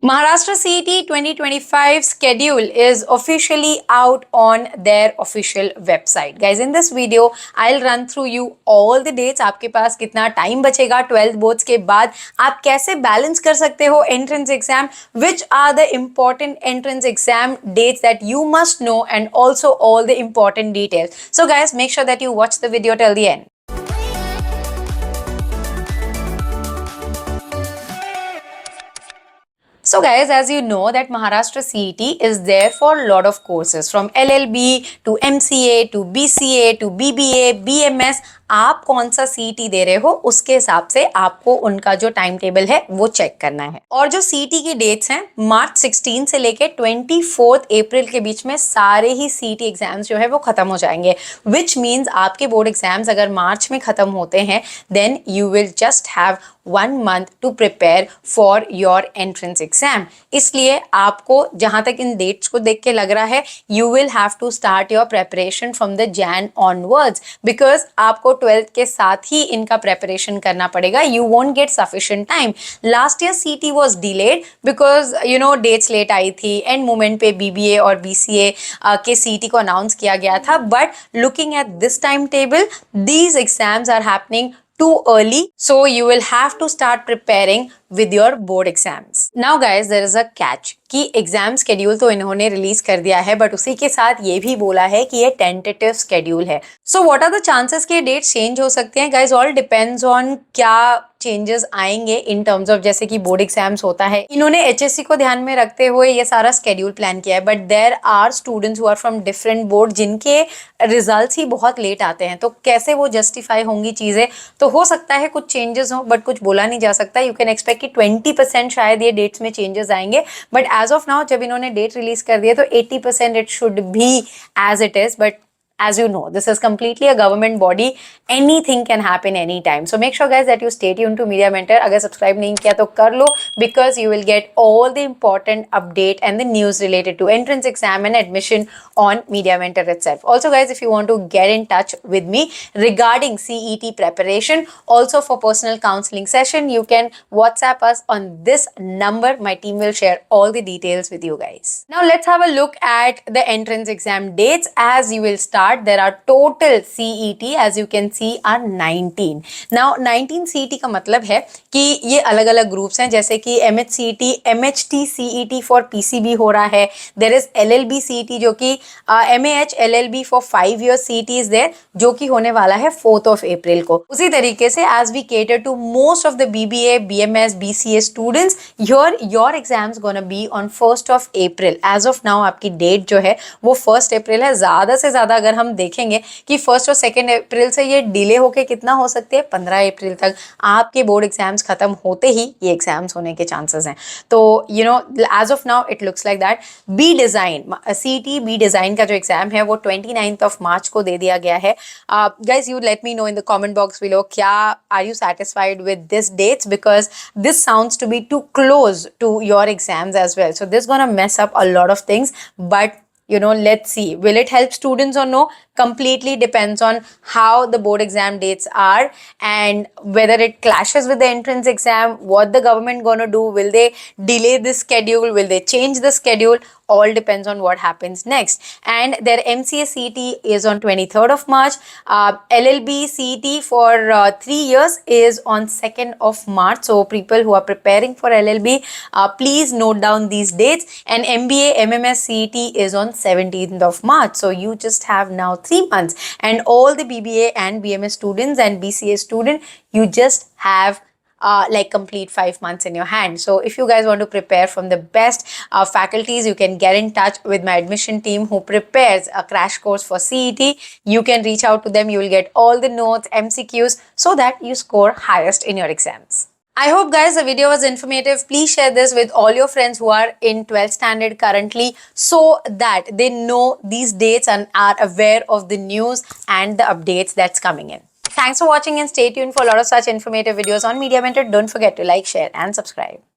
Maharashtra CET 2025 schedule is officially out on their official website. Guys, in this video, I'll run through you all the dates. आपके पास कितना time बचेगा 12th boards के बाद, आप कैसे balance कर सकते हो entrance exam, which are the important entrance exam dates that you must know, and also all the important details. So guys, make sure that you watch the video till the end. So guys, as you know that Maharashtra CET is there for a lot of courses from LLB to MCA to BCA to BBA, BMS. आप कौन सा CET दे रहे हो उसके हिसाब से आपको उनका जो टाइम टेबल है वो चेक करना है। और जो CET की डेट्स हैं मार्च 16 से लेके 24 अप्रैल के बीच में सारे ही CET एग्जाम्स जो है वो खत्म हो जाएंगे, विच मीन्स आपके बोर्ड एग्जाम्स अगर मार्च में खत्म होते हैं then you will just have 1 month to prepare for your entrance exam. इसलिए आपको जहां तक इन डेट्स को देख के लग रहा है you will have to start your preparation from the Jan onwards, because आपको 12th के साथ ही इनका preparation करना पड़ेगा. You won't get sufficient time. Last year CET was delayed because dates late आई थी, end moment पे BBA और BCA के CET को announce किया गया था. But looking at this timetable, these exams are happening too early, so you will have to start preparing with your board exams. Now guys, there is a catch कि exam schedule तो इन्होंने release कर दिया है, but उसी के साथ ये भी बोला है कि ये टेंटेटिव स्केड्यूल है. So what are the chances कि डेट चेंज हो सकते हैं गाइज? ऑल डिपेंड्स ऑन क्या चेंजेस आएंगे इन टर्म्स ऑफ जैसे कि बोर्ड एग्जाम्स होता है. इन्होंने HSC को ध्यान में रखते हुए ये सारा स्केड्यूल प्लान किया है, but there are students who are from different board जिनके रिजल्ट्स ही बहुत लेट आते हैं, तो कैसे वो जस्टिफाई होंगी चीजें? तो हो सकता है कुछ चेंजेस हो, बट कुछ बोला नहीं जा सकता. यू कैन एक्सपेक्ट कि 20% शायद ये डेट्स में चेंजेस आएंगे, बट एज ऑफ नाउ जब इन्होंने डेट रिलीज कर दिया तो 80% it should be as it is. But as you know, this is completely a government body. Anything can happen anytime. So make sure guys that you stay tuned to Media Mentor. अगर subscribe नहीं किया तो कर लो, because you will get all the important update and the news related to entrance exam and admission on Media Mentor itself. Also guys, if you want to get in touch with me regarding CET preparation, also for personal counseling session, you can WhatsApp us on this number. My team will share all the details with you guys. Now let's have a look at the entrance exam dates. As you will start, there are total CET as you can see are 19. Now 19 CET का मतलब है कि ये अलग अलग groups हैं, जैसे कि MHCET, MHT CET for PCB हो रहा है. There is LLB CET जो कि MAH LLB for 5 years CET is there, जो कि होने वाला है 4th of April को. उसी तरीके से as we cater to most of the BBA, BMS, BCA students, here your exams gonna be on 1st of April. As of now आपकी डेट जो है वो 1st April है. ज़्यादा से ज़्यादा अगर हम देखेंगे कि 1st और 2nd अप्रैल से ये डिले होके कितना हो सकती है, 15 अप्रैल तक आपके बोर्ड एग्जाम्स खत्म होते ही ये एग्जाम्स होने के चांसेस हैं. तो as of now it looks like that. B design CET B design का जो एग्जाम है वो 29th of March को दे दिया गया है. Guys you let me know in the comment box below, क्या are you satisfied with this dates, because this sounds to be too close to your exams as well. So this gonna mess up a lot of things, but let's see, will it help students or no? Completely depends on how the board exam dates are and whether it clashes with the entrance exam. What the government gonna do? Will they delay this schedule? Will they change the schedule? All depends on what happens next. And their MCA CET is on 23rd of March. LLB CET for 3 years is on 2nd of March. So people who are preparing for LLB, please note down these dates. And MBA MMS CET is on 17th of March. So you just have now 3 months. And all the BBA and BMS students and BCA student, you just have like complete 5 months in your hand. So if you guys want to prepare from the best faculties, you can get in touch with my admission team who prepares a crash course for CET. You can reach out to them. You will get all the notes, MCQs, so that you score highest in your exams. I hope guys the video was informative. Please share this with all your friends who are in 12th standard currently, so that they know these dates and are aware of the news and the updates that's coming in. Thanks for watching and stay tuned for a lot of such informative videos on Media Mentor. Don't forget to like, share and subscribe.